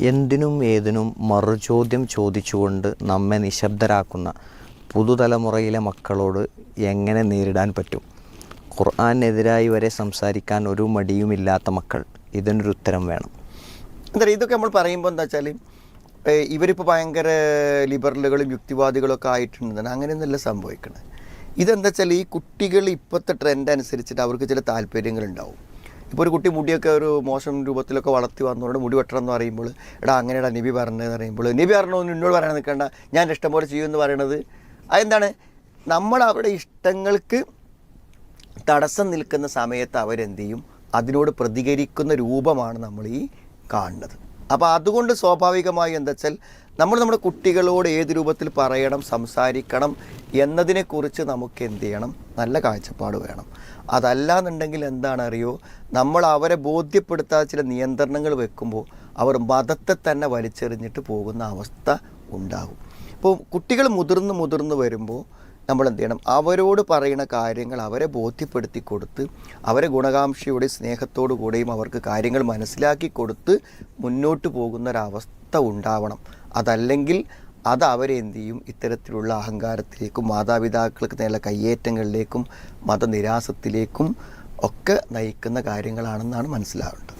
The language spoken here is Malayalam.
എന്തിനും ഏതിനും മറുചോദ്യം ചോദിച്ചുകൊണ്ട് നമ്മെ നിശബ്ദരാക്കുന്ന പുതുതലമുറയിലെ മക്കളോട് എങ്ങനെ നേരിടാൻ പറ്റും? ഖുർആനെതിരായി വരെ സംസാരിക്കാൻ ഒരു മടിയുമില്ലാത്ത മക്കൾ, ഇതിനൊരു ഉത്തരം വേണം. എന്താ പറയുക, ഇതൊക്കെ നമ്മൾ പറയുമ്പോൾ എന്താ വെച്ചാൽ ഇവരിപ്പോൾ ഭയങ്കര ലിബറലുകളും യുക്തിവാദികളും ഒക്കെ ആയിട്ടുണ്ടെന്നാണ്. അങ്ങനെയൊന്നുമല്ല സംഭവിക്കുന്നത്. ഇതെന്താ വെച്ചാൽ ഈ കുട്ടികൾ ഇപ്പോഴത്തെ ട്രെൻഡ് അനുസരിച്ചിട്ട് അവർക്ക് ചില താല്പര്യങ്ങളുണ്ടാവും. ഇപ്പോൾ ഒരു കുട്ടി മുടിയൊക്കെ ഒരു മോശം രൂപത്തിലൊക്കെ വളർത്തി വന്നതുകൊണ്ട് മുടി വെട്ടണം എന്ന് പറയുമ്പോൾ, എടാ അങ്ങനെയാടാ നബി പറഞ്ഞതെന്ന് പറയുമ്പോൾ, നബി പറഞ്ഞൊന്നും എന്നോട് പറയാൻ നിൽക്കേണ്ട, ഞാൻ ഇഷ്ടം പോലെ ചെയ്യുമെന്ന് പറയണത് അതെന്താണ്? നമ്മൾ അവരുടെ ഇഷ്ടങ്ങൾക്ക് തടസ്സം നിൽക്കുന്ന സമയത്ത് അവരെന്ത് ചെയ്യും? അതിനോട് പ്രതികരിക്കുന്ന രൂപമാണ് നമ്മൾ ഈ കാണുന്നത്. അപ്പോൾ അതുകൊണ്ട് സ്വാഭാവികമായി എന്താ വെച്ചാൽ നമ്മുടെ കുട്ടികളോട് ഏത് രൂപത്തിൽ പറയണം, സംസാരിക്കണം എന്നതിനെക്കുറിച്ച് നമുക്ക് എന്ത് ചെയ്യണം? നല്ല കാഴ്ചപ്പാട് വേണം. അതല്ല എന്നുണ്ടെങ്കിൽ എന്താണറിയോ, നമ്മൾ അവരെ ബോധ്യപ്പെടുത്താതെ ചില നിയന്ത്രണങ്ങൾ വെക്കുമ്പോൾ അവർ മതത്തെ തന്നെ വലിച്ചെറിഞ്ഞിട്ട് പോകുന്ന അവസ്ഥ ഉണ്ടാകും. ഇപ്പോൾ കുട്ടികൾ മുതിർന്ന് വരുമ്പോൾ നമ്മൾ എന്ത് ചെയ്യണം? അവരോട് പറയുന്ന കാര്യങ്ങൾ അവരെ ബോധ്യപ്പെടുത്തി കൊടുത്ത്, അവരെ ഗുണകാംക്ഷയോടെ സ്നേഹത്തോടു കൂടെയും അവർക്ക് കാര്യങ്ങൾ മനസ്സിലാക്കി കൊടുത്ത് മുന്നോട്ട് പോകുന്നൊരവസ്ഥ ഉണ്ടാവണം. അതല്ലെങ്കിൽ അത് അവരെ എന്ത് ചെയ്യും? ഇത്തരത്തിലുള്ള അഹങ്കാരത്തിലേക്കും മാതാപിതാക്കൾക്ക് നേരെ കയ്യേറ്റങ്ങളിലേക്കും മതനിരാസത്തിലേക്കും ഒക്കെ നയിക്കുന്ന കാര്യങ്ങളാണെന്നാണ് മനസ്സിലാവേണ്ടത്.